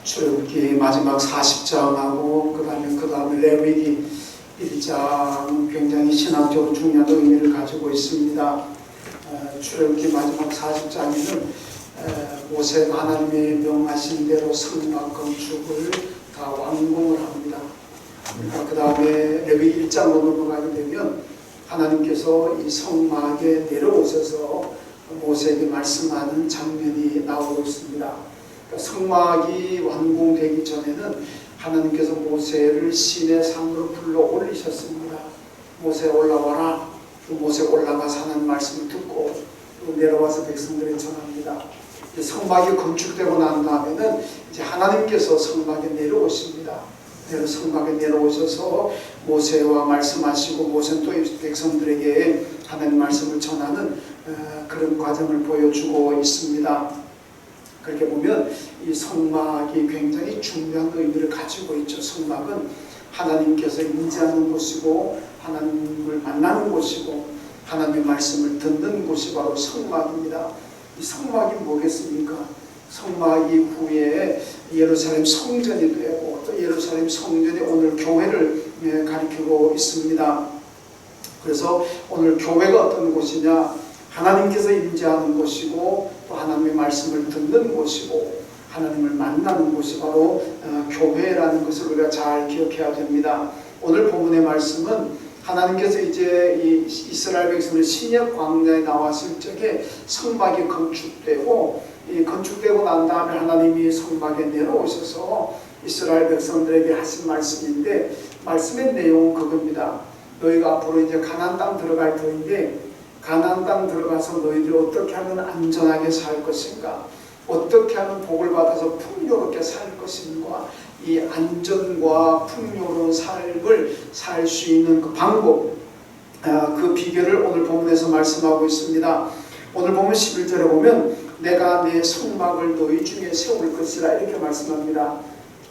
출애굽기 마지막 40장하고 그 다음에 레위기 1장 굉장히 신학적으로 중요한 의미를 가지고 있습니다. 출애굽기 마지막 40장에는 모세가 하나님의 명하신 대로 성막 건축을 다 완공을 합니다. 그 다음에 레위기 1장으로 넘어가게 되면 하나님께서 이 성막에 내려오셔서 모세에게 말씀하는 장면이 나오고 있습니다. 성막이 완공되기 전에는 하나님께서 모세를 시내 산으로 불러 올리셨습니다. 모세 올라와라. 모세 올라가서 하나님 말씀을 듣고 내려와서 백성들에 전합니다. 성막이 건축되고 난 다음에는 이제 하나님께서 성막에 내려오십니다. 성막에 내려오셔서 모세와 말씀하시고 모세는 또 백성들에게 하나님 말씀을 전하는 그런 과정을 보여주고 있습니다. 그렇게 보면 이 성막이 굉장히 중요한 의미를 가지고 있죠. 성막은 하나님께서 임재하는 곳이고 하나님을 만나는 곳이고 하나님의 말씀을 듣는 곳이 바로 성막입니다. 이 성막이 뭐겠습니까? 성막 이후에 예루살렘 성전이 되고 또 예루살렘 성전이 오늘 교회를 가리키고 있습니다. 그래서 오늘 교회가 어떤 곳이냐? 하나님께서 임재하는 곳이고 또 하나님의 말씀을 듣는 곳이고 하나님을 만나는 곳이 바로 교회라는 것을 우리가 잘 기억해야 됩니다. 오늘 본문의 말씀은 하나님께서 이제 이 이스라엘 백성을 신약 광야에 나왔을 적에 성막이 건축되고 이 건축되고 난 다음에 하나님이 성막에 내려오셔서 이스라엘 백성들에게 하신 말씀인데 말씀의 내용은 그겁니다. 너희가 앞으로 이제 가나안 땅 들어갈 터인데 가나안 땅 들어가서 너희들이 어떻게 하면 안전하게 살 것인가, 어떻게 하면 복을 받아서 풍요롭게 살 것인가, 이 안전과 풍요로운 삶을 살 수 있는 그 방법, 그 비결을 오늘 본문에서 말씀하고 있습니다. 오늘 보면 11절에 보면 내가 내 성막을 너희 중에 세울 것이라 이렇게 말씀합니다.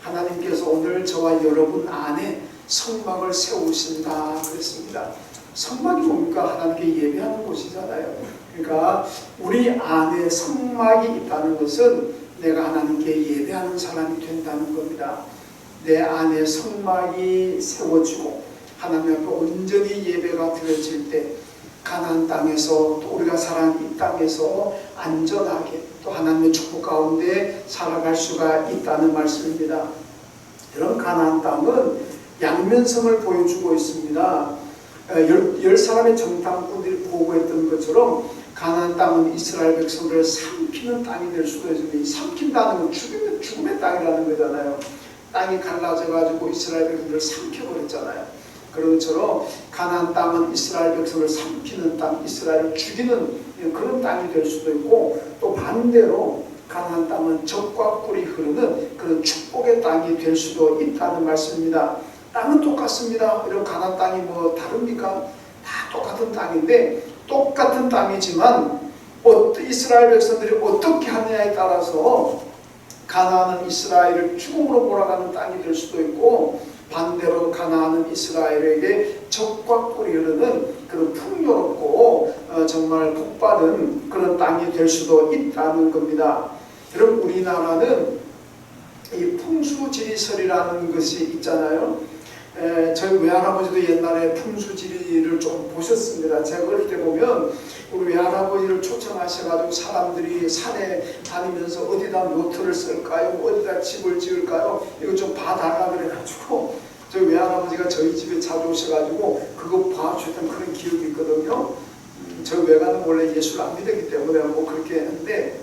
하나님께서 오늘 저와 여러분 안에 성막을 세우신다 그랬습니다. 성막이 뭡니까? 하나님께 예배하는 곳이잖아요. 그러니까 우리 안에 성막이 있다는 것은 내가 하나님께 예배하는 사람이 된다는 겁니다. 내 안에 성막이 세워지고 하나님 앞에 온전히 예배가 드려질 때 가나안 땅에서 또 우리가 살아가는 이 땅에서 안전하게 또 하나님의 축복 가운데 살아갈 수가 있다는 말씀입니다. 이런 가나안 땅은 양면성을 보여주고 있습니다. 열 사람의 정탐꾼들이 보고했던 것처럼 가나안 땅은 이스라엘 백성들을 삼키는 땅이 될 수도 있습니다. 삼킨다는 건 죽음의 땅이라는 거잖아요. 땅이 갈라져가지고 이스라엘 백성들을 삼켜버렸잖아요. 그런 것처럼 가나안 땅은 이스라엘 백성을 삼키는 땅, 이스라엘을 죽이는 그런 땅이 될 수도 있고 또 반대로 가나안 땅은 젖과 꿀이 흐르는 그런 축복의 땅이 될 수도 있다는 말씀입니다. 땅은 똑같습니다. 이런 가나안 땅이 뭐 다릅니까? 다 똑같은 땅인데 똑같은 땅이지만 이스라엘 백성들이 어떻게 하느냐에 따라서 가나안은 이스라엘을 죽음으로 몰아가는 땅이 될 수도 있고 반대로 가나안은 이스라엘에게 젖과 꿀이 흐르는 그런 풍요롭고 정말 복받은 그런 땅이 될 수도 있다는 겁니다. 여러분 우리나라는 이 풍수지리설이라는 것이 있잖아요. 저희 외할아버지도 옛날에 풍수지리를 좀 보셨습니다. 제가 어릴 때 보면 우리 외할아버지를 초청하셔가지고 사람들이 산에 다니면서 어디다 묘터를 쓸까요? 어디다 집을 지을까요? 이거 좀 봐달라 그래가지고 저희 외할아버지가 저희 집에 자주 오셔가지고 그거 봐주던 그런 기억이 있거든요. 저희 외가는 원래 예수를 안 믿었기 때문에 뭐 그렇게 했는데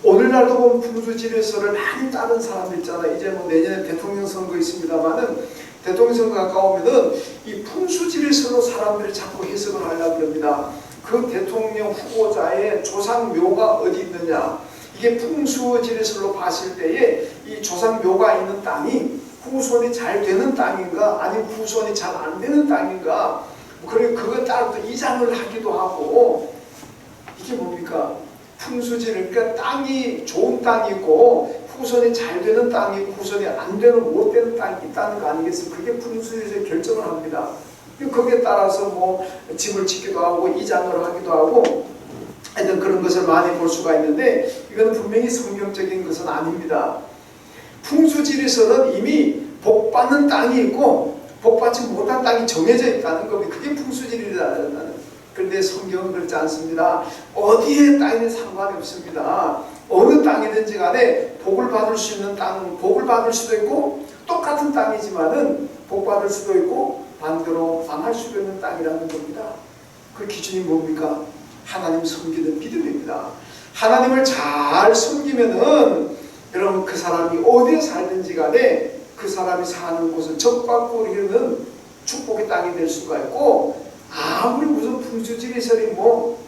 오늘날도 보면 풍수지리설을 많이 따른 사람들 있잖아요. 이제 뭐 내년에 대통령 선거 있습니다만은 대통령 선거 가까우면은 이 풍수지리설로 사람들이 자꾸 해석을 하려고 합니다. 그 대통령 후보자의 조상묘가 어디 있느냐. 이게 풍수지리설로 봤을 때에 이 조상묘가 있는 땅이 후손이 잘 되는 땅인가 아니면 후손이 잘 안 되는 땅인가. 그리고 그거 따라 또 이장을 하기도 하고 이게 뭡니까? 풍수지리, 그러니까 땅이 좋은 땅이 있고 후손이 잘 되는 땅이 있고 후손이 안 되는 못 되는 땅이 있다는 거 아니겠습니까? 그게 풍수지리에서 결정을 합니다. 거기에 따라서 뭐 집을 짓기도 하고 이장을 하기도 하고 하여튼 그런 것을 많이 볼 수가 있는데 이건 분명히 성경적인 것은 아닙니다. 풍수지리에서는 이미 복받는 땅이 있고 복받지 못한 땅이 정해져 있다는 겁니다. 그게 풍수지리라는 거는. 그런데 성경은 그렇지 않습니다. 어디에 땅이든 상관이 없습니다. 어느 땅이든지 간에 복을 받을 수 있는 땅, 복을 받을 수도 있고 똑같은 땅이지만은 복 받을 수도 있고 반대로 망할 수도 있는 땅이라는 겁니다. 그 기준이 뭡니까? 하나님 섬기는 믿음입니다. 하나님을 잘 섬기면은 여러분 그 사람이 어디에 살든지 간에 그 사람이 사는 곳은 적과 꿀이는 축복의 땅이 될 수가 있고 아무리 무슨 풍수지리설이 뭐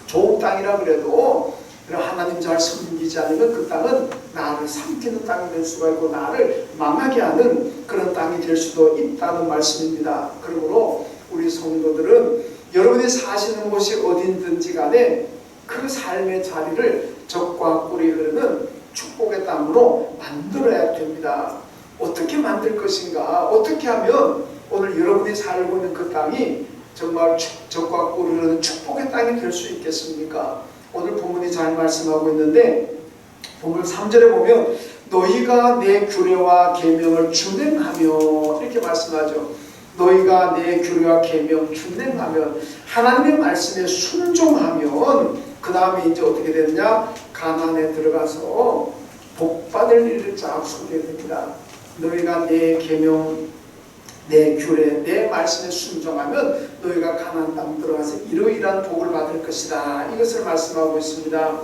좋은 땅이라 그래도 하나님 잘 섬기지 않으면 그 땅은 나를 삼키는 땅이 될 수가 있고 나를 망하게 하는 그런 땅이 될 수도 있다는 말씀입니다. 그러므로 우리 성도들은 여러분이 사시는 곳이 어딘든지 간에 그 삶의 자리를 적과 꿀이 흐르는 축복의 땅으로 만들어야 됩니다. 어떻게 만들 것인가? 어떻게 하면 오늘 여러분이 살고 있는 그 땅이 정말 적과 꿀이 흐르는 축복의 땅이 될 수 있겠습니까? 오늘 본문이 잘 말씀하고 있는데 본문 3절에 보면 너희가 내 규례와 계명을 준행하며 이렇게 말씀하죠. 너희가 내 규례와 계명 준행하면 하나님의 말씀에 순종하면 그 다음에 이제 어떻게 되느냐? 가나안에 들어가서 복받을 일을 쫙 소개됩니다. 너희가 내 계명, 내 규례, 내 말씀에 순종하면 너희가 가나안 땅 들어가서 이러이러한 복을 받을 것이다. 이것을 말씀하고 있습니다.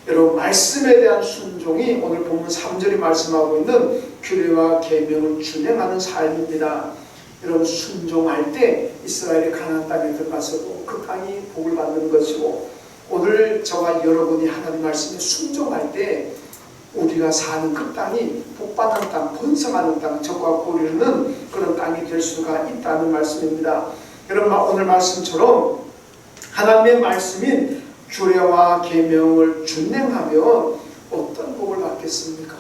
여러분 말씀에 대한 순종이 오늘 본문 3절이 말씀하고 있는 규례와 계명을 준행하는 삶입니다. 여러분 순종할 때 이스라엘이 가나안 땅에 들어가서도 그 땅이 복을 받는 것이고 오늘 저와 여러분이 하나님 말씀에 순종할 때 우리가 사는 그 땅이 복받는 땅, 번성하는 땅, 적과 꿀이는 그런 땅이 될 수가 있다는 말씀입니다. 여러분 오늘 말씀처럼 하나님의 말씀인 규례와 계명을 준행하면 어떤 복을 받겠습니까?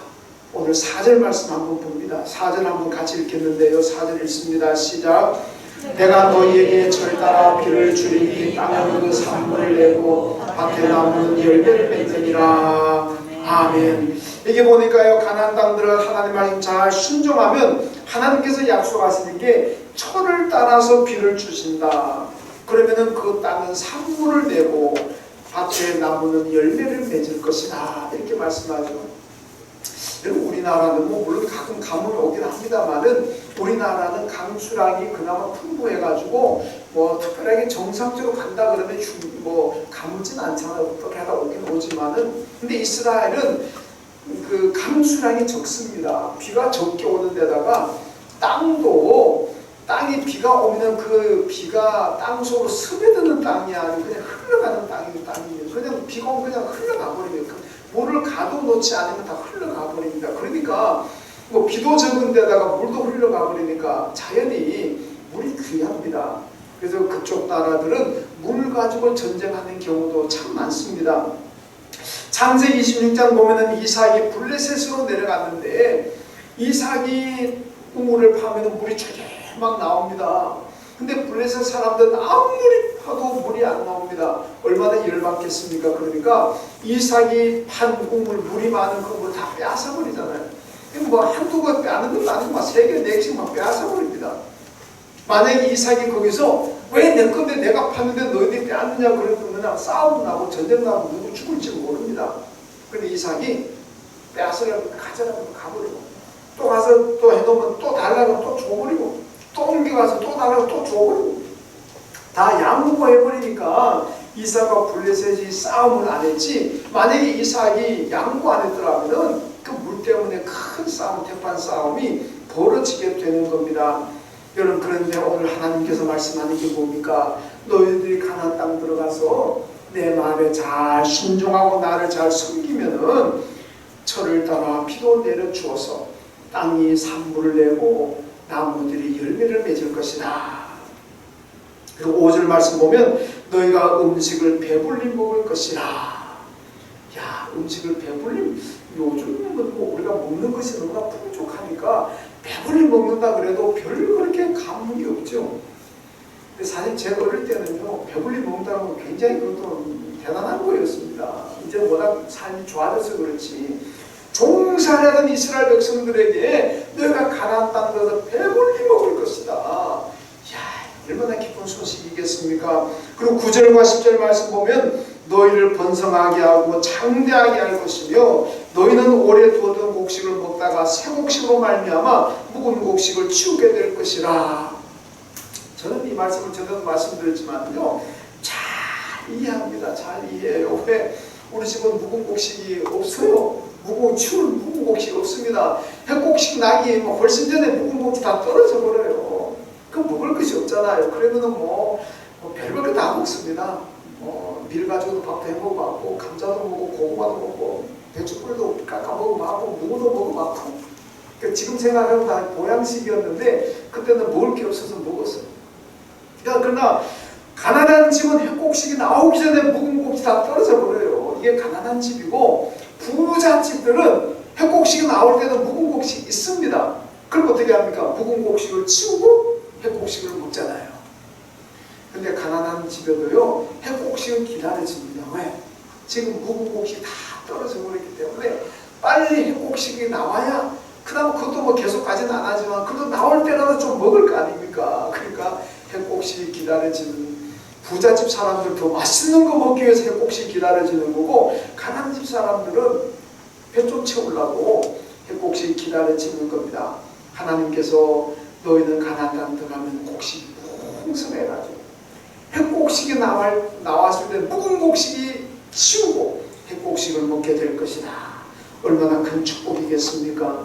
오늘 4절 말씀 한번 봅니다. 4절 한번 같이 읽겠는데요. 4절 읽습니다. 시작. 내가 너희에게 철 따라 비를 주리니 땅은 그 산물을 내고 밭에 나무는 열매를 맺으리라. 아멘. 이게 보니까요 가나안 땅 들어가 하나님 말씀 잘 순종하면 하나님께서 약속하시는 게 철을 따라서 비를 주신다. 그러면은 그 땅은 산물을 내고 밭에 나무는 열매를 맺을 것이다. 이렇게 말씀하죠. 우리나라는 뭐 물론 가끔 가뭄이 오긴 합니다만은 우리나라는 강수량이 그나마 풍부해가지고 뭐 특별하게 정상적으로 간다 그러면 뭐 가물진 않잖아요. 어떻게 하다 오긴 오지만은 근데 이스라엘은 그 강수량이 적습니다. 비가 적게 오는 데다가 땅이 비가 오면 그 비가 땅 속으로 스며드는 땅이 아니고 그냥 흘러가는 땅이에요. 그냥 비가 오면 그냥 흘러가 버립니다. 물을 가둬 놓지 않으면 다 흘러가 버립니다. 그러니까 뭐 비도 적은 데다가 물도 흘러가 버리니까 자연히 물이 귀합니다. 그래서 그쪽 나라들은 물 가지고 전쟁하는 경우도 참 많습니다. 창세기 26장 보면은 이삭이 블레셋으로 내려갔는데 이삭이 우물을 파면 물이 막 나옵니다. 근데 블레셋 사람들은 아무리 파도 물이 안 나옵니다. 얼마나 열받겠습니까? 그러니까 이삭이 판 우물 물이 많은 그 물을 다 빼앗아 버리잖아요. 뭐 한두 번 빼앗는 것도 아니고 막 3개, 4개씩 막 빼앗아 버립니다. 만약에 이삭이 거기서 왜 내 건데 내가 팠는데 너희들이 빼앗느냐 그러면 싸움 나고 전쟁 나고 누구 죽을지 모릅니다. 근데 이삭이 빼앗으려고 가져라고 가버리고 또 가서 또 해놓으면 또 달라고 또 줘버리고 또 옮겨가서 또 달라고 또 줘버리고 다 양보해버리니까 이삭과 블레셋이 싸움을 안 했지. 만약에 이삭이 양보 안 했더라면 그 물 때문에 큰 싸움, 대판 싸움이 벌어지게 되는 겁니다. 여러분 그런데 오늘 하나님께서 말씀하는 게 뭡니까? 너희들이 가나안 땅 들어가서 내 말에 잘 순종하고 나를 잘 섬기면은 철을 따라 비도 내려주어서 땅이 산물을 내고 나무들이 열매를 맺을 것이다. 그리고 5절 말씀 보면 너희가 음식을 배불리 먹을 것이라. 야, 음식을 배불리 요즘은 뭐 우리가 먹는 것이 너무나 풍족하니까 배불리 먹는다 그래도 별 그렇게 감흥이 없죠. 근데 사실 제가 어릴 때는요 배불리 먹는다는 건 굉장히 그것도 대단한 거였습니다. 이제 워낙 삶이 좋아져서 그렇지 종살이하던 이스라엘 백성들에게 너희가 가나안 땅 들어서 배불리 먹을 것이다. 이야, 얼마나 기쁜 소식이겠습니까? 그리고 9절과 10절 말씀 보면 너희를 번성하게 하고 장대하게 할 것이며 너희는 오래 두었던 곡식을 먹다가 새 곡식으로 말미암아 묵은 곡식을 치우게 될 것이라. 저는 이 말씀을 전에도 말씀드렸지만요, 잘 이해합니다. 잘 이해해요. 왜? 우리 집은 묵은 곡식이 없어요. 치울 묵은 곡식이 없습니다. 핵곡식 나기 훨씬 전에 묵은 곡식 다 떨어져 버려요. 그 먹을 것이 없잖아요. 그러면은 별걸 거 다 먹습니다. 밀 가지고도 밥도 해 먹어봤고, 감자도 먹고, 고구마도 먹고, 배추꿀도 깎아 먹어봤고, 무도 먹어봤고. 그러니까 지금 생각하면 다 보양식이었는데 그때는 먹을 게 없어서 먹었어요. 그러나 가난한 집은 핵곡식이 나오기 전에 묵은 곡식 다 떨어져 버려요. 이게 가난한 집이고, 부자 집들은 핵곡식이 나올 때는 묵은 곡식이 있습니다. 그럼 어떻게 합니까? 묵은 곡식을 치우고 핵곡식을 먹잖아요. 근데 가난한 집에도요, 핵곡식은 기다려집니다. 왜? 지금 묵은 곡식이 다 떨어져 버렸기 때문에 빨리 핵곡식이 나와야, 그 다음 그것도 계속 가지는 안 하지만 그래도 나올 때라도 좀 먹을 거 아닙니까? 그러니까 핵곡식이 기다려지는, 부잣집 사람들도 맛있는 거 먹기 위해서 핵곡식이 기다려지는 거고, 가난한 집 사람들은 배 좀 채우려고 핵곡식이 기다려지는 겁니다. 하나님께서 너희는 가나안 땅 들어가면 곡식이 풍성해가지고 핵곡식이 나왔을 때 묵은 곡식이 치우고 핵곡식을 먹게 될 것이다. 얼마나 큰 축복이겠습니까?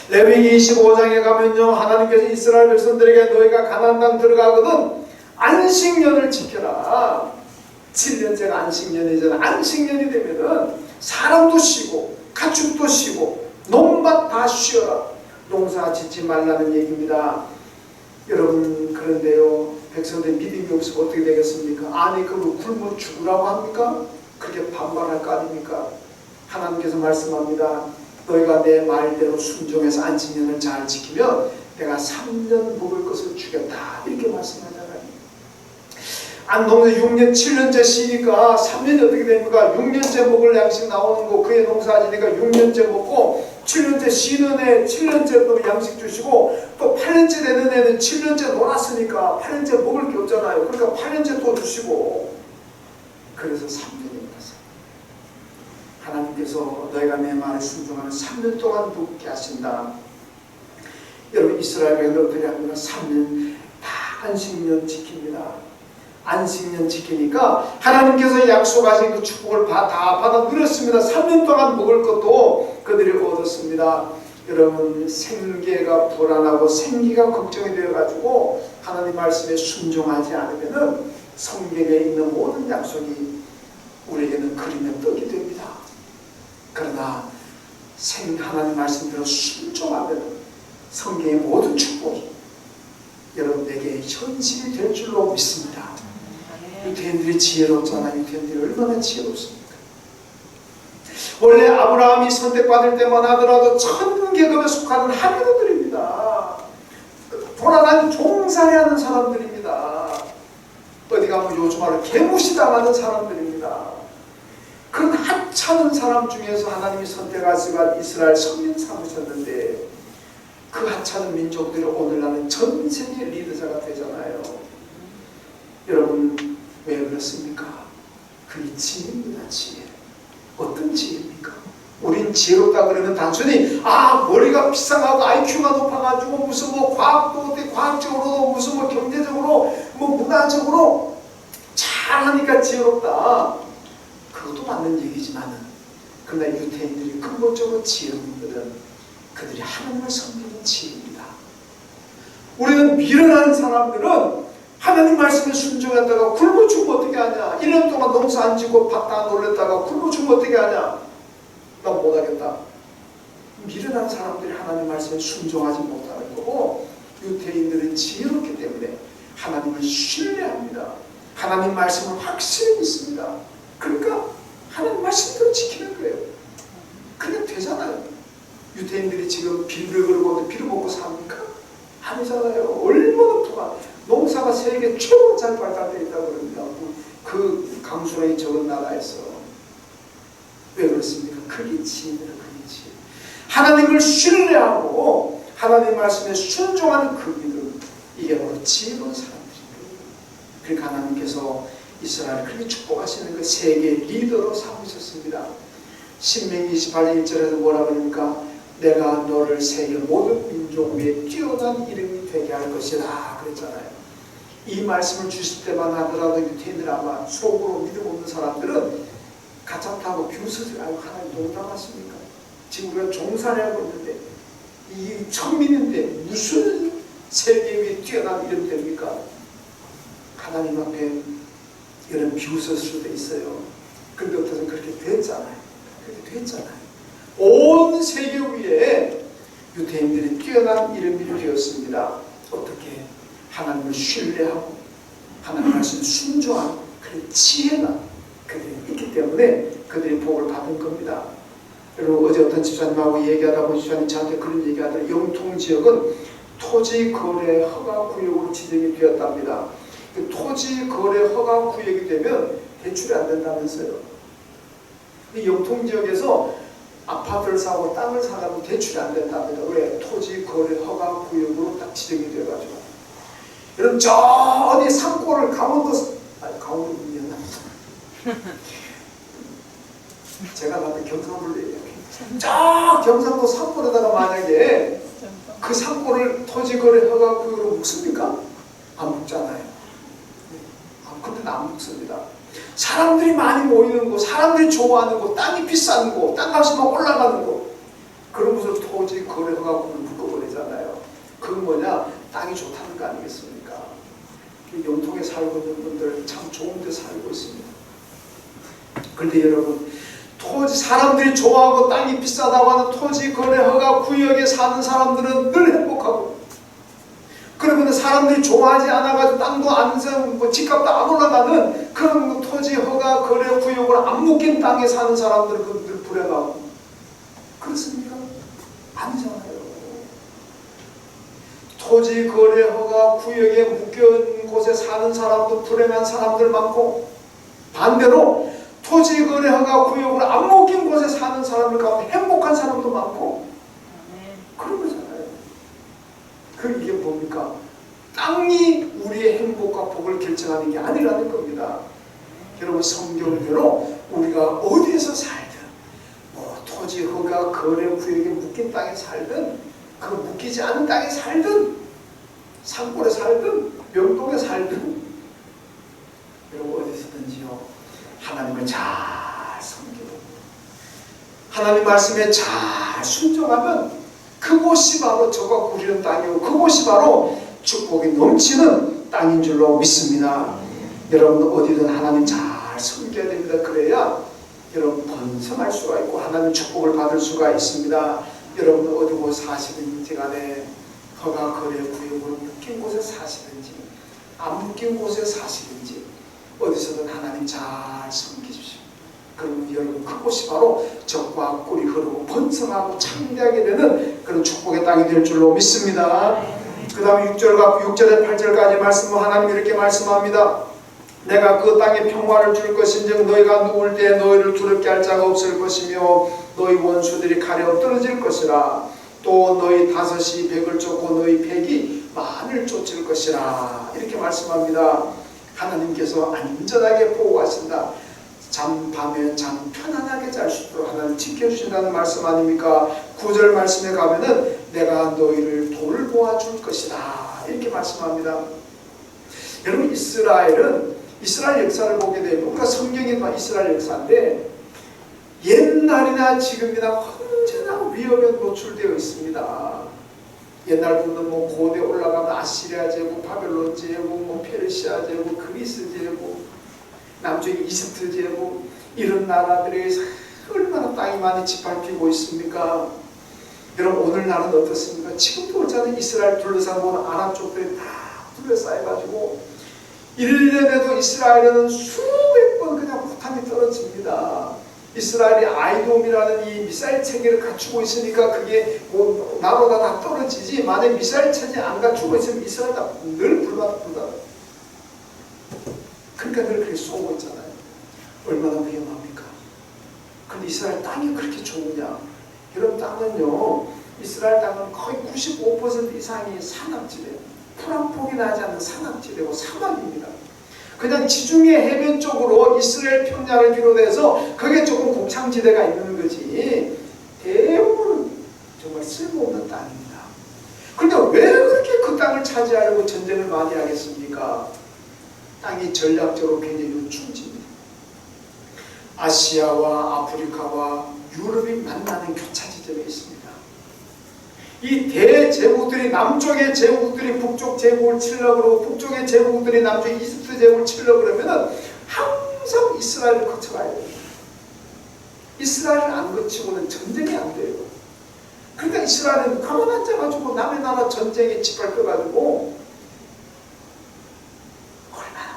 레위기 25장에 가면요, 하나님께서 이스라엘 백성들에게 너희가 가나안 땅 들어가거든 안식년을 지켜라. 7년째가 안식년이잖아. 안식년이 되면은 사람도 쉬고 가축도 쉬고 농밭 다 쉬어라. 농사 짓지 말라는 얘기입니다. 여러분, 그런데요, 백성들 믿음이 없으면 어떻게 되겠습니까? 아니, 그걸 굶어 죽으라고 합니까? 그렇게 반발할 거 아닙니까? 하나님께서 말씀합니다. 너희가 내 말대로 순종해서 안식년을 잘 지키면 내가 3년 먹을 것을 주겠다. 이렇게 말씀하잖아요. 안농사 6년, 7년째 쉬니까 3년이 어떻게 됩니까? 6년째 먹을 양식 나오는 거, 그의 농사 지니까 6년째 먹고, 7년째 쉬는 애 7년째 또 양식 주시고, 또 8년째 되는 애는 7년째 놀았으니까 8년째 먹을 게 없잖아요. 그러니까 8년째 또 주시고, 그래서 3년입니다. 하나님께서 너희가 내 말에 순종하면 3년 동안 먹게 하신다. 여러분, 이스라엘 백성들 어떻게 합니까? 3년 다 안식년 지킵니다. 안식년 지키니까 하나님께서 약속하신 그 축복을 다 받아 누렸습니다. 3년 동안 먹을 것도 그들이 얻었습니다. 여러분, 생계가 불안하고 생기가 걱정이 되어가지고 하나님 말씀에 순종하지 않으면은 성경에 있는 모든 약속이 우리에게는 그림의 떡이 됩니다. 그러나 하나님 말씀대로 순종하면 성경의 모든 축복이 여러분에게 현실이 될 줄로 믿습니다. 유대인들이 지혜롭잖아요. 유대인들이 얼마나 지혜롭습니까? 원래 아브라함이 선택받을 때만 하더라도 천계급에 속하는 하비노들입니다. 돌아다니는 종살이하는 사람들입니다. 어디 가면 요즘 말로 개무시당하는 사람들입니다. 그런 하찮은 사람 중에서 하나님이 선택하시고 이스라엘 선민 삼으셨는데, 그 하찮은 민족들이 오늘날은 전 세계 리더자가 되잖아요. 여러분, 왜 그렇습니까? 그게 지혜입니다. 지혜. 어떤 지혜입니까? 우린 지혜롭다 그러면 단순히 머리가 비상하고 IQ가 높아가지고 무슨 과학도 과학적으로도 무슨 경제적으로 문화적으로 잘하니까 지혜롭다. 그것도 맞는 얘기지만은, 그러나 유대인들이 근본적으로 지혜로운 것은 그들이 하나님을 섬기는 지혜입니다. 우리는 미련한 사람들은 하나님 말씀에 순종했다가 굶어 죽으면 어떻게 하냐? 1년 동안 농사 안 짓고 밥 다 놀랬다가 굶어 죽으면 어떻게 하냐? 난 못하겠다. 미련한 사람들이 하나님 말씀에 순종하지 못하는 거고, 유대인들은 지혜롭기 때문에 하나님을 신뢰합니다. 하나님 말씀을 확실히 믿습니다. 그러니까 하나님 말씀대로 지키는 거예요. 그게 되잖아요. 유대인들이 지금 비를 걸고 비를 먹고 삽니까? 아니잖아요. 얼마나 부가 농사가 세계 최고로 잘 발달되어 있다고 그럽니다. 그 강수량이 적은 나라에서. 왜 그렇습니까? 그게 지혜입니다. 그게 하나님을 신뢰하고 하나님 말씀에 순종하는 그 믿음, 이게 바로 지혜로운 사람들입니다. 그러니까 하나님께서 이스라엘을 그렇게 축복하시는 그 세계 리더로 삼으셨습니다. 신명기 28장 1절에서 뭐라 그러니까 내가 너를 세계 모든 민족 위에 뛰어난 이름이 되게 할 것이다 그랬잖아요. 이 말씀을 주실 때만 하더라도 유태인들 아마 속으로 믿음 없는 사람들은 가짜타고 비웃으세요. 아유, 하나님 농담하십니까? 지금 우리가 종사를 하고 있는데 이 천민인데 무슨 세계 위에 뛰어난 이름 됩니까? 하나님 앞에 이런 비웃을 수도 있어요. 근데 어떻든 그렇게 됐잖아요. 그렇게 됐잖아요. 온 세계 위에 유대인들이 뛰어난 이름이 되었습니다. 어떻게? 하나님을 신뢰하고 하나님 말씀에 순종하고 그런 지혜가 그들이 있기 때문에 그들이 복을 받은 겁니다. 여러분 어제 어떤 집사님하고 얘기하다 보니 집사님 저한테 그런 얘기하더라고요. 영통지역은 토지거래 허가구역으로 지정이 되었답니다. 그 토지거래 허가구역이 되면 대출이 안 된다면서요. 이 영통지역에서 아파트를 사고 땅을 사가면 대출이 안 된답니다. 왜? 토지거래 허가구역으로 딱 지정이 돼가지고. 여러분 저 어디 산골을 강원도였나? 제가 나도 경상도를 얘기해요. 저 경상도 산골에다가 만약에 그 산골을 토지거래 허가구역으로 묶습니까? 안 묶잖아요. 근데 안 묶습니다. 사람들이 많이 모이는 곳, 사람들이 좋아하는 곳, 땅이 비싼 곳, 땅값이 막 올라가는 곳, 그런 곳을 토지거래 허가구역으로 묶어버리잖아요. 그건 뭐냐? 땅이 좋다는 거 아니겠습니까? 영통에 살고 있는 분들 참 좋은 데 살고 있습니다. 그런데 여러분 사람들이 좋아하고 땅이 비싸다고 하는 토지 거래 허가 구역에 사는 사람들은 늘 행복하고, 그러면 사람들이 좋아하지 않아가지고 땅도 안 사고 집값도 안 올라가는 그런 토지 허가 거래 구역을 안 묶인 땅에 사는 사람들은 늘 불행하고 그렇습니까? 아니잖아요. 토지 거래 허가 구역에 묶여있는 곳에 사는 사람도 불행한 사람들 많고, 반대로 토지 거래 허가 구역으로 안 묶인 곳에 사는 사람들 가운데 행복한 사람도 많고 그런 거잖아요. 이게 뭡니까? 땅이 우리의 행복과 복을 결정하는 게 아니라는 겁니다. 여러분 성경대로 우리가 어디에서 살든 토지 허가 거래 구역에 묶인 땅에 살든 그 묶이지 않은 땅에 살든 산골에 살든 명동에 살든 여러분 어디서든지요 하나님을 잘 섬기고 하나님 말씀에 잘 순종하면 그곳이 바로 저가 구리는 땅이고 그곳이 바로 축복이 넘치는 땅인 줄로 믿습니다. 여러분 어디든 하나님 잘 섬겨야 됩니다. 그래야 여러분 번성할 수가 있고 하나님 축복을 받을 수가 있습니다. 여러분 어디 곳 사시든지 간에 허가 거래 구역으로 묶인 곳에 사시든지 안 묶인 곳에 사시든지 어디서든 하나님 잘 섬기십시오. 그러면 여러분 그곳이 바로 적과 꿀이 흐르고 번성하고 창대하게 되는 그런 축복의 땅이 될 줄로 믿습니다. 그 다음에 6절에 8절까지 말씀은 하나님이 이렇게 말씀합니다. 내가 그 땅에 평화를 줄 것인즉 너희가 누울 때 너희를 두렵게 할 자가 없을 것이며 너희 원수들이 가려 떨어질 것이라. 또 너희 다섯이 백을 쫓고 너희 백이 만을 쫓을 것이라. 이렇게 말씀합니다. 하나님께서 안전하게 보호하신다. 밤에 잠 편안하게 잘 수 있도록 하나님 지켜주신다는 말씀 아닙니까? 9절 말씀에 가면은 내가 너희를 돌보아 줄 것이다. 이렇게 말씀합니다. 여러분 이스라엘 역사를 보게 되면 우리가 성경에 이스라엘 역사인데 옛날이나 지금이나 언제나 위협에 노출되어 있습니다. 옛날부터 고대 올라가면 아시리아 제국, 바벨론 제국, 페르시아 제국, 그리스 제국, 남쪽에 이집트 제국, 이런 나라들이 얼마나 땅이 많이 짓밟히고 있습니까? 여러분 오늘날은 어떻습니까? 지금도 그렇잖아요. 이스라엘 둘러싸고 아랍 쪽들이 다 둘러싸여가지고 1년에도 이스라엘은 수백 번 그냥 폭탄이 떨어집니다. 이스라엘이 아이돔이라는 이 미사일 체계를 갖추고 있으니까 그게 나로가 다 떨어지지, 만약 미사일 체계 안 갖추고 있으면 이스라엘 늘 불바다. 그러니까 늘 그렇게 쏘고 있잖아요. 얼마나 위험합니까? 근데 이스라엘 땅이 그렇게 좋으냐? 이런 땅은요, 이스라엘 땅은 거의 95% 이상이 산악지대, 풀 한 폭이 나지 않는 산악지대고 사막입니다. 그냥 지중해 해변 쪽으로 이스라엘 평야를 비롯해서 그게 조금 곡창지대가 있는 거지 대부분 정말 쓸모없는 땅입니다. 그런데 왜 그렇게 그 땅을 차지하려고 전쟁을 많이 하겠습니까? 땅이 전략적으로 굉장히 요충지입니다. 아시아와 아프리카와 유럽이 만나는 교차지점에 있습니다. 이 대제국들이 남쪽의 제국들이 북쪽 제국을 치려고 그러고 북쪽의 제국들이 남쪽 이집트 제국을 치려고 그러면 항상 이스라엘을 거쳐가야 됩니다. 이스라엘을 안 거치고는 전쟁이 안 돼요. 그러니까 이스라엘은 가만 앉아가지고 남의 나라 전쟁에 짓밟혀가지고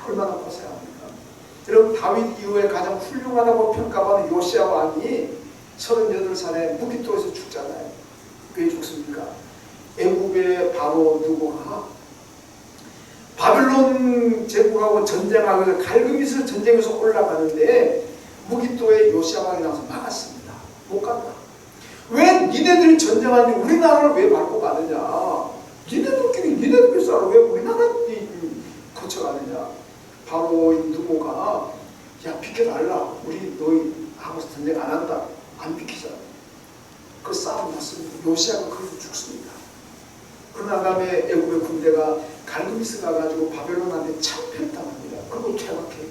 얼마나 고생합니까? 여러분, 다윗 이후에 가장 훌륭하다고 평가받는 요시야 왕이 38살에 무기토에서 죽잖아요. 왜 죽습니까? 애굽의 바로 누구가 바벨론 제국하고 전쟁하고 갈그미스 전쟁에서 올라가는데 무기토의 요시야 왕이 나와서 막았습니다. 못 간다. 왜 니네들이 전쟁하는데 우리나라를 왜 밟고 가느냐? 니네들끼리 싸워 왜 우리나라를 거쳐가느냐? 바로 누구가 야 비켜달라. 우리 너희하고 전쟁 안 한다. 안 비키자. 그 싸움 났습니다. 요시아가 거기서 죽습니다. 그러나 다음에 애굽의 군대가 갈그미스 가가지고 바벨론한테 참패당합니다. 그리고 퇴각해요.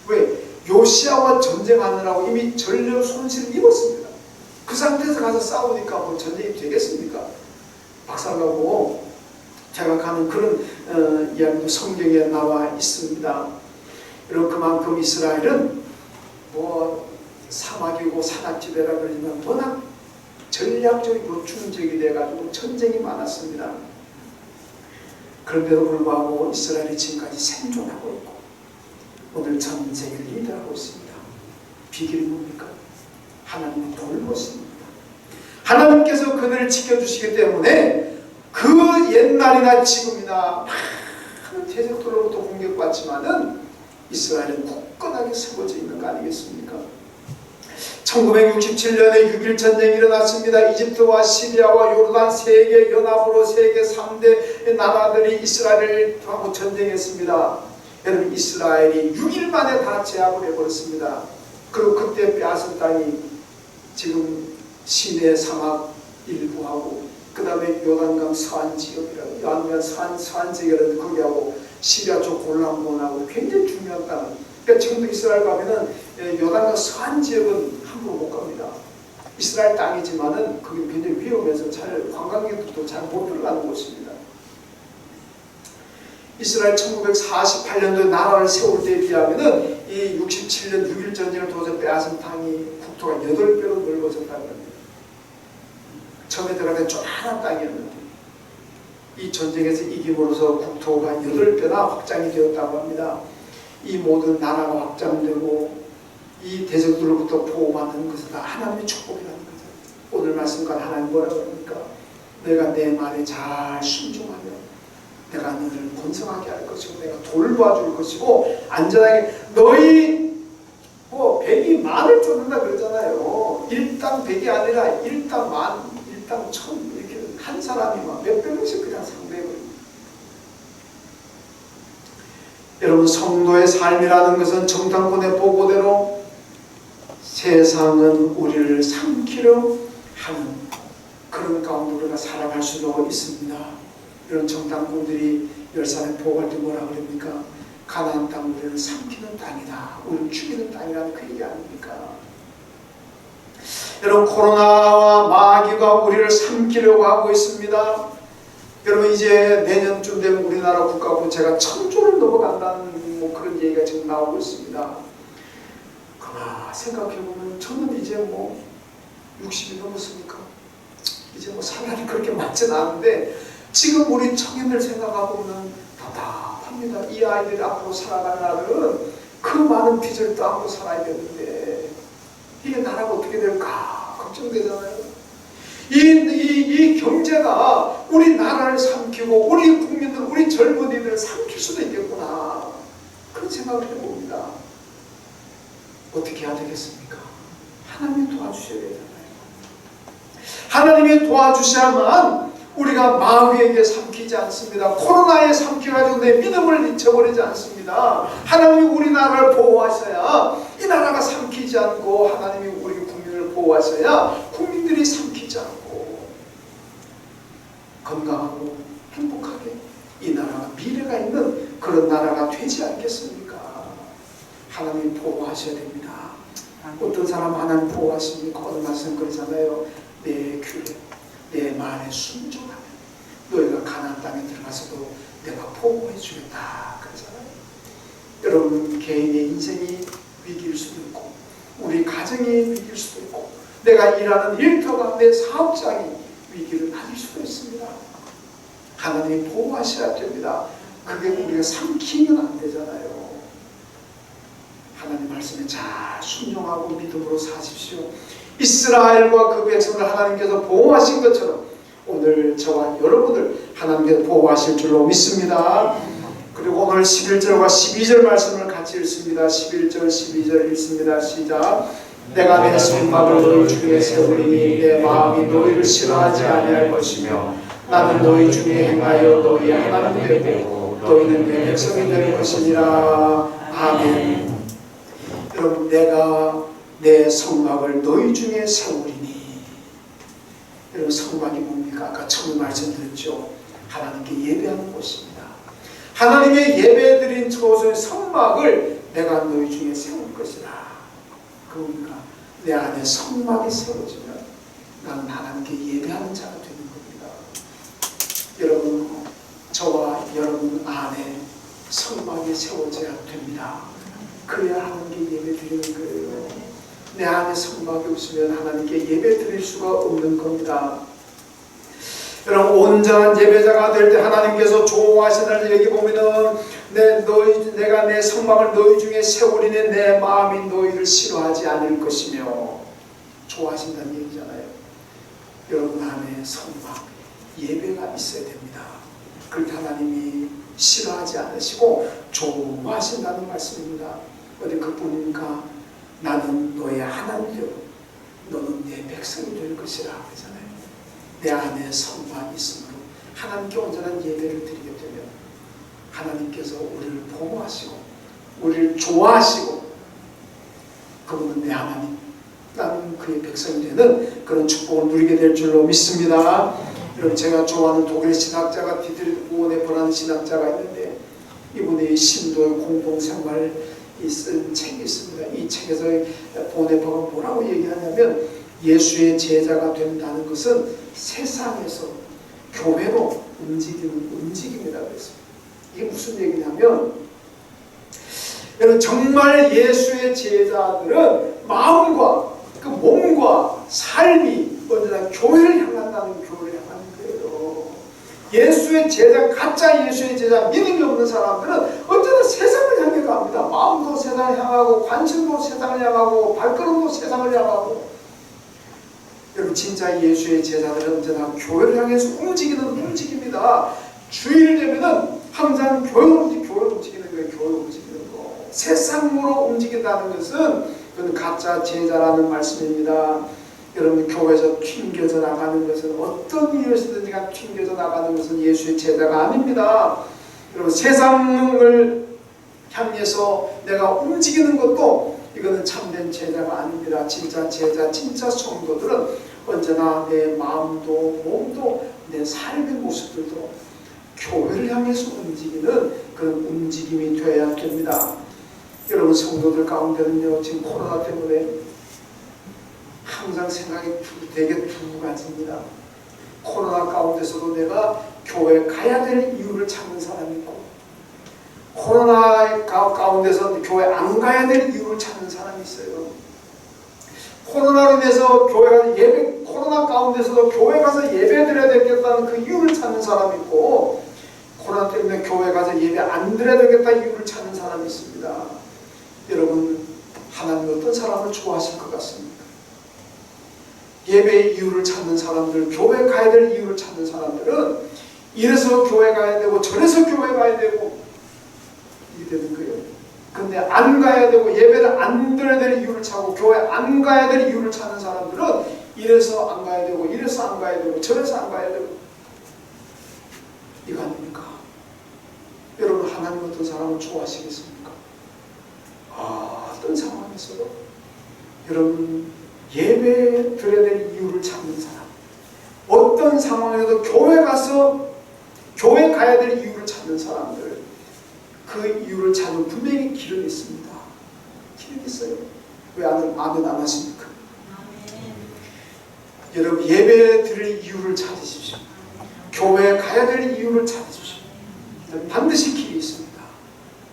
왜? 요시아와 전쟁하느라고 이미 전력 손실을 입었습니다. 그 상태에서 가서 싸우니까 뭐 전쟁이 되겠습니까? 박살나고 퇴각하는 그런 이야기도 성경에 나와 있습니다. 여러분, 그만큼 이스라엘은 뭐 사막이고 산악지대라 그러지만 워낙 전략적이고 요충지역이 돼가지고 전쟁이 많았습니다. 그런데도 불구하고 이스라엘이 지금까지 생존하고 있고 오늘 전 세계를 리드하고 있습니다. 비결이 뭡니까? 하나님이 돌보십니다. 하나님께서 그들을 지켜주시기 때문에 그 옛날이나 지금이나 많은 대적들로부터 공격받지만은 이스라엘은 굳건하게 세워져 있는 거 아니겠습니까? 1967년에 6.1 전쟁이 일어났습니다. 이집트와 시리아와 요르단 세계 연합으로 세계 3대 나라들이 이스라엘하고 전쟁했습니다. 여러분, 이스라엘이 6일 만에 다 제압을 해버렸습니다. 그리고 그때 빼앗은 땅이 지금 시내 사막 일부하고 그 다음에 요단강 서안 지역이라고 요단강 서안 지역이라는 거기하고 시리아 쪽 골란본하고 굉장히 중요한 땅. 그러니까 지금도 이스라엘 가면은 요단강 서안 지역은 함부로 못 갑니다. 이스라엘 땅이지만은 그게 굉장히 위험해서 잘 관광객들도 잘 못 들어가는 곳입니다. 이스라엘 1948년도에 나라를 세울 때에 비하면은 이 67년 6.1 전쟁을 통해서 빼앗은 땅이 국토가 8배로 넓어졌다는 겁니다. 처음에 들어갈 때 조그마한 땅이었는데 이 전쟁에서 이김으로써 국토가 8배나 확장이 되었다고 합니다. 이 모든 나라가 확장되고 이 대적들로부터 보호받는 것은 다 하나님의 축복이라는 거죠. 오늘 말씀과 하나님 뭐라고 합니까? 내가 내 말에 잘 순종하면 내가 너를 번성하게 할 것이고 내가 돌봐줄 것이고 안전하게 너희 뭐 백이 만을 쫓는다 그러잖아요. 일당 백이 아니라 일당 만, 일당 천 이렇게 한 사람이 막 몇백 명씩 그냥 상대해버립니다. 여러분, 성도의 삶이라는 것은 정탐꾼의 보고대로 세상은 우리를 삼키려 하는 그런 가운데 우리가 살아갈 수도 있습니다. 이런 정탐꾼들이 열산에 보고할 때 뭐라 그럽니까? 가나안 땅 우리를 삼키는 땅이다. 우리를 죽이는 땅이라는 그 얘기 아닙니까? 여러분, 코로나와 마귀가 우리를 삼키려고 하고 있습니다. 여러분, 이제 내년쯤 되면 우리나라 국가부채가 1000조를 넘어간다는 뭐 그런 얘기가 지금 나오고 있습니다. 그러나 생각해보면 저는 이제 뭐 60이 넘었으니까 이제 뭐 사람이 그렇게 많지는 않은데 지금 우리 청년들 생각하고는 답답합니다. 이 아이들이 앞으로 살아갈 날은 그 많은 빚을 또 안고 살아야겠는데 이게 나라가 어떻게 될까 걱정되잖아요. 이 경제가 우리 나라를 삼키고 우리 국민들, 우리 젊은이들을 삼킬 수도 있겠구나 그런 생각을 해봅니다. 어떻게 해야 되겠습니까? 하나님이 도와주셔야 되잖아요. 하나님이 도와주셔야만 우리가 마귀에게 삼키지 않습니다. 코로나에 삼켜가지고 내 믿음을 잊혀버리지 않습니다. 하나님이 우리나라를 보호하셔야 이 나라가 삼키지 않고, 하나님이 우리 국민을 보호하셔야 국민들이 삼키지 않고 건강하고 행복하게 이 나라가 미래가 있는 그런 나라가 되지 않겠습니까? 하나님 보호하셔야 됩니다. 어떤 사람 하나님 보호하십니까? 오늘 말씀 그러잖아요. 내 귀에 내 말에 순종하면 너희가 가나안 땅에 들어가서도 내가 보호해 주겠다 그러잖아요. 여러분, 개인의 인생이 위기일 수도 있고, 우리 가정이 위기일 수도 있고, 내가 일하는 일터가, 내 사업장이 위기를 맞을 수도 있습니다. 하나님이 보호하셔야 됩니다. 그게 우리가 삼키면 안 되잖아요. 하나님 말씀에 잘 순종하고 믿음으로 사십시오. 이스라엘과 그 백성을 하나님께서 보호하신 것처럼 오늘 저와 여러분을 하나님께서 보호하실 줄로 믿습니다. 그리고 오늘 11절과 12절 말씀을 같이 읽습니다. 11절 12절 읽습니다. 시작. 내가 내 손막을 너희 중에 세우리니 내 마음이 너희를 싫어하지 아니할 것이며 나는 너희 중에 행하여 너희 하나님 되고 너희는 내 백성이 될 것이니라. 아멘. 여러분, 내가 내 성막을 너희 중에 세우리니. 여러분, 성막이 뭡니까? 아까 처음 말씀드렸죠. 하나님께 예배하는 곳입니다. 하나님의 예배드린 저곳의 성막을 내가 너희 중에 세울 것이라. 그러니까 내 안에 성막이 세워지면 나는 하나님께 예배하는 자가 되는 겁니다. 여러분, 저와 여러분 안에 성막이 세워져야 됩니다. 그래야 하나님께 예배 드리는 거예요. 내 안에 성막이 없으면 하나님께 예배 드릴 수가 없는 겁니다. 여러분, 온전한 예배자가 될 때 하나님께서 좋아하시는 여기 보면은 내가 내 성막을 너희 중에 세우리니 내 마음이 너희를 싫어하지 않을 것이며, 좋아하신다는 얘기잖아요. 여러분 안에 성막, 예배가 있어야 됩니다. 그럴 때 하나님이 싫어하지 않으시고 좋아하신다는 말씀입니다. 어디 그뿐입니까? 나는 너의 하나님 되고 너는 내 백성이 될 것이라 그러잖아요. 내 안에 성막이 있으므로 하나님께 온전한 예배를 드리게 되면 하나님께서 우리를 보호하시고 우리를 좋아하시고, 그분은 내 하나님, 나는 그의 백성이 되는 그런 축복을 누리게 될 줄로 믿습니다. 여러분, 제가 좋아하는 독일 신학자가 디트리히 보네퍼라는 신학자가 있는데, 이분의 신도의 공동생활 쓴 책이 있습니다. 이 책에서 보네퍼가 뭐라고 얘기하냐면, 예수의 제자가 된다는 것은 세상에서 교회로 움직이는 움직임이라고 했습니다. 이게 무슨 얘기냐면, 여러분, 정말 예수의 제자들은 마음과 그 몸과 삶이 언제나 교회를 향한다는, 교회를 향하는 거예요. 예수의 제자, 가짜 예수의 제자, 믿음이 없는 사람들은 언제나 세상을 향해 갑니다. 마음도 세상을 향하고, 관심도 세상을 향하고, 발걸음도 세상을 향하고. 여러분, 진짜 예수의 제자들은 언제나 교회를 향해서 움직이는 움직임이다. 주일 되면은 항상 교회를 움직이는 거예요. 교회를 움직이는 거. 세상으로 움직인다는 것은 그건 가짜 제자라는 말씀입니다. 여러분, 교회에서 튕겨져 나가는 것은, 어떤 이유에서든지 튕겨져 나가는 것은 예수의 제자가 아닙니다. 여러분, 세상을 향해서 내가 움직이는 것도 이거는 참된 제자가 아닙니다. 진짜 제자, 진짜 성도들은 언제나 내 마음도 몸도 내 삶의 모습들도 교회를 향해서 움직이는 그런 움직임이 되어야 됩니다. 여러분, 성도들 가운데는요, 지금 코로나 때문에 항상 생각이 되게 두 가지입니다. 코로나 가운데서도 내가 교회 가야 될 이유를 찾는 사람이 있고, 코로나 가운데서 교회 안 가야 될 이유를 찾는 사람이 있어요. 코로나로 인해서 코로나 가운데서도 교회 가서 예배 드려야 되겠다는 그 이유를 찾는 사람이 있고, 코로나 때문에 교회 가서 예배 안 드려야 되겠다 이유를 찾는 사람이 있습니다. 여러분, 하나님 어떤 사람을 좋아하실 것 같습니까? 예배의 이유를 찾는 사람들, 교회 가야 될 이유를 찾는 사람들은 이래서 교회 가야 되고 저래서 교회 가야 되고 이렇게 되는 거예요. 근데 안 가야 되고 예배를 안 드려야 될 이유를 찾고 교회 안 가야 될 이유를 찾는 사람들은 이래서 안 가야 되고 이래서 안 가야 되고 저래서 안 가야 되고 이거 아닙니까? 여러분 하나님 어떤 사람을 좋아하시겠습니까? 어떤 상황에서도 여러분 예배 드려야 될 이유를 찾는 사람, 어떤 상황에서도 교회 가서 교회 가야 될 이유를 찾는 사람들, 그 이유를 찾는 분명히 길은 있습니다. 길은 있어요. 왜 아멘 안 하십니까? 여러분 예배 드릴 이유를 찾으십시오. 교회 가야 될 이유를 찾으십시오. 반드시 길이 있습니다.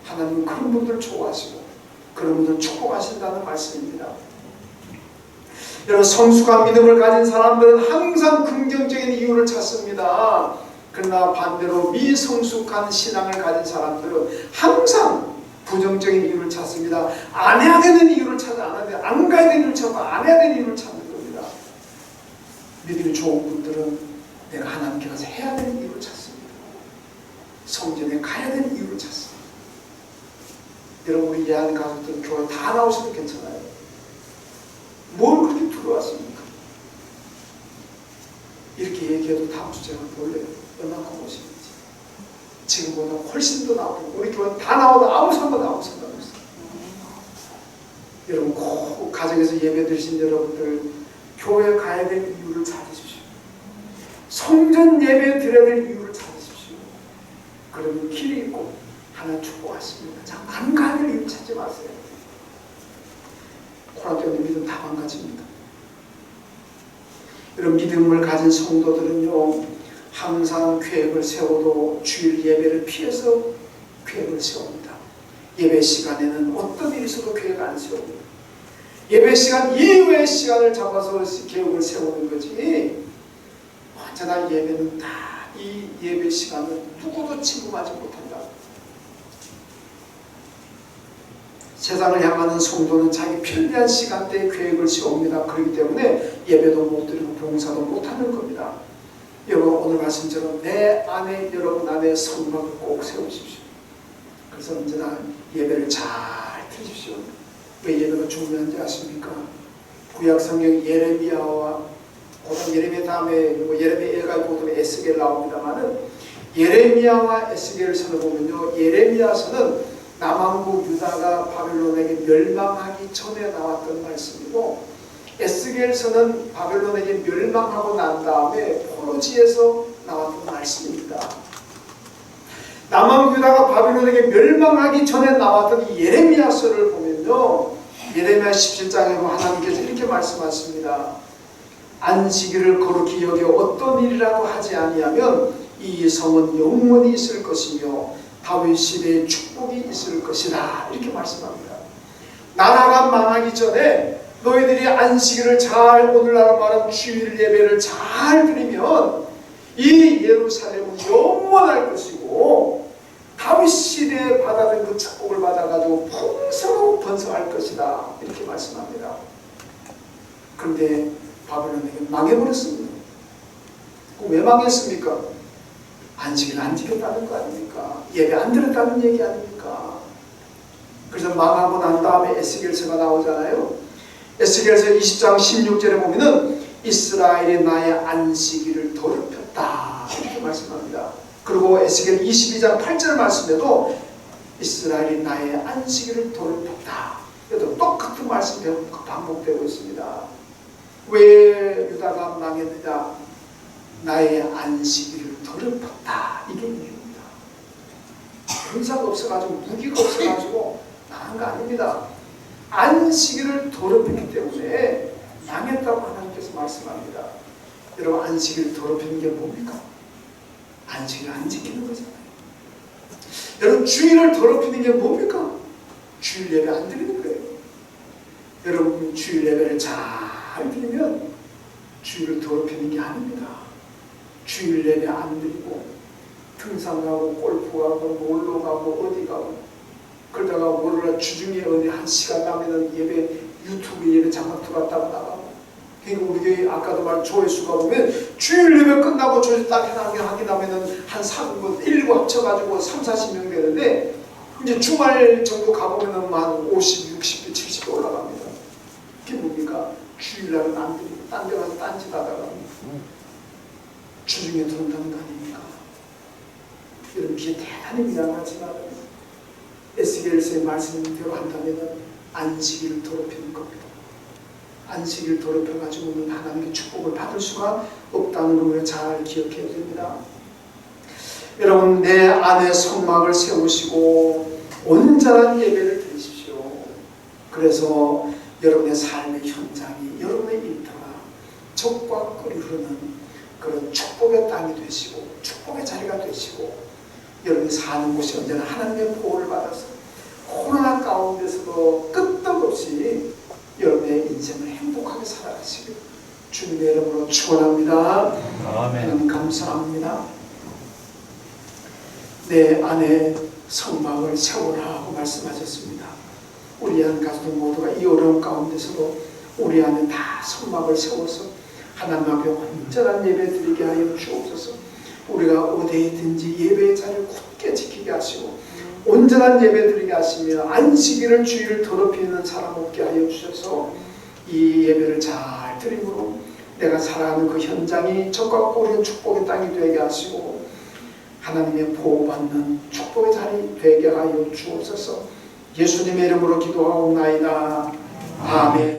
하나님은 그런 분들 좋아하시고 그런 분들 축복하신다는 말씀입니다. 여러분 성숙한 믿음을 가진 사람들은 항상 긍정적인 이유를 찾습니다. 그러나 반대로 미성숙한 신앙을 가진 사람들은 항상 부정적인 이유를 찾습니다. 안 해야 되는 이유를 찾아 안 가야 되는 이유를 찾고 안 해야 되는 이유를 찾는 겁니다. 믿음이 좋은 분들은 내가 하나님께 가서 해야 되는 이유를 찾습니다. 성전에 가야 되는 이유를 찾습니다. 여러분 우리 예한 가족들 교회 다 나오셔도 괜찮아요. 뭘 그렇게 들어왔습니까? 이렇게 얘기해도 다음 주 제가 놀래요. 얼마나 고마우신지. 지금보다 훨씬 더 나오고 우리 교회 다 나와도 아무 상관없어요. 여러분 꼭 가정에서 예배 드리신 여러분들 교회 가야 될 이유를 찾으십시오. 성전 예배 드려야 될 이유를 찾으십시오. 그러면 길이 있고 하나 축복하십니다. 자, 안 가야 될 이유 찾지 마세요. 코로나 때문에 믿음 다 망가집니다. 이런 믿음을 가진 성도들은요 항상 계획을 세워도 주일 예배를 피해서 계획을 세웁니다. 예배 시간에는 어떤 일이 있어도 계획 안 세웁니다. 예배 시간 이외의 시간을 잡아서 계획을 세우는 거지 언제나 예배는 다 이 예배 시간은 누구도 침범하지 못한다. 세상을 향하는 성도는 자기 편리한 시간대에 계획을 세웁니다. 그렇기 때문에 예배도 못 드리고 봉사도 못하는 겁니다. 여러분 오늘 말씀처럼 내 안에 여러분 안에 성막을 꼭 세우십시오. 그래서 언제나 예배를 잘 드리십시오. 왜 예배가 중요한지 아십니까? 구약 성경 예레미야와 고단 예레미야 다음에 예레미야가 있고 에스겔 나옵니다만은 예레미야와 에스겔서를 보면요 예레미야서는 남왕국 유다가 바벨론에게 멸망하기 전에 나왔던 말씀이고 에스겔서는 바벨론에게 멸망하고 난 다음에 포로지에서 나왔던 말씀입니다. 남왕국 유다가 바벨론에게 멸망하기 전에 나왔던 이 예레미야서를 보면요 예레미야 17장에도 하나님께서 이렇게 말씀하십니다. 안식일을 거룩히 여겨 어떤 일이라도 하지 아니하면 이 성은 영원히 있을 것이며 다윗 시대에 축복이 있을 것이다. 이렇게 말씀합니다. 나라가 망하기 전에 너희들이 안식일을 잘 오늘날 말하는 주일 예배를 잘 드리면 이 예루살렘은 영원할 것이고 다윗 시대에 받아든 그 축복을 받아가지고 풍성하고 번성할 것이다. 이렇게 말씀합니다. 그런데 바벨론에게 망해버렸습니다. 왜 망했습니까? 안식일 안 지켰다는 거 아닙니까? 예배 안 드렸다는 얘기 아닙니까? 그래서 망하고 난 다음에 에스겔서가 나오잖아요. 에스겔서 20장 16절에 보면은 이스라엘이 나의 안식일을 더럽혔다 이렇게 말씀합니다. 그리고 에스겔 22장 8절 말씀에도 이스라엘이 나의 안식일을 더럽혔다. 그래도 똑같은 말씀이 반복되고 있습니다. 왜 유다가 망했느냐? 나의 안식일을 더럽혔다. 이게 이유입니다. 군사가 없어가지고 무기가 없어가지고 나간 거 아닙니다. 안식일을 더럽혔기 때문에 망했다고 하나님께서 말씀합니다. 여러분 안식일을 더럽히는 게 뭡니까? 안식일을 안 지키는 거잖아요. 여러분 주일을 더럽히는 게 뭡니까? 주일 예배 안 드리는 거예요. 여러분 주일 예배를 잘 드리면 주일을 더럽히는 게 아닙니다. 주일 예배 안 드리고 등산 가고 골프 가고 놀러 가고 어디 가고 그러다가 오늘날 주중에 어디 한 시간 나면은 예배 유튜브 예배 장막 들어갔다가 나가고 그러니까 우리 교회 아까도 말 조회수가 보면 주일 예배 끝나고 조회수 딱 하긴 하면은 한 3, 1, 2 합쳐가지고 3, 40명 되는데 이제 주말 정도 가보면은 한 50, 60배, 70배 올라갑니다. 그게 뭡니까? 주일날은 안 되고 딴 데 가서 딴짓하다가 주중에 들어온다는 거 아닙니까? 여러분 그게 대단히 미안하지만 에스겔서의 말씀대로 한다면 안식일을 더럽히는 겁니다. 안식일을 더럽혀가지고는 하나님의 축복을 받을 수가 없다는 걸 잘 기억해야 됩니다. 여러분 내 안에 성막을 세우시고 온전한 예배를 드리십시오. 그래서 여러분의 삶의 현장이 여러분의 일터가 적과 꿀이 흐르는 그런 축복의 땅이 되시고 축복의 자리가 되시고 여러분이 사는 곳이 언제나 하나님의 보호를 받아서 코로나 가운데서도 끄떡없이 여러분의 인생을 행복하게 살아가시길 주님의 이름으로 축원합니다. 아멘. 감사합니다. 내 안에 성막을 세우라고 말씀하셨습니다. 우리 한 가족들 모두가 이 어려운 가운데서도 우리 안에 다 성막을 세워서 하나님 앞에 온전한 예배 드리게 하여 주옵소서. 우리가 어디에든지 예배의 자리를 굳게 지키게 하시고 온전한 예배 드리게 하시며 안식일을 주일을 더럽히는 사람 없게 하여 주셔서 이 예배를 잘 드림으로 내가 살아가는 그 현장이 적과 꿀인 축복의 땅이 되게 하시고 하나님의 보호받는 축복의 자리 되게 하여 주옵소서. 예수님의 이름으로 기도하옵나이다. 아멘.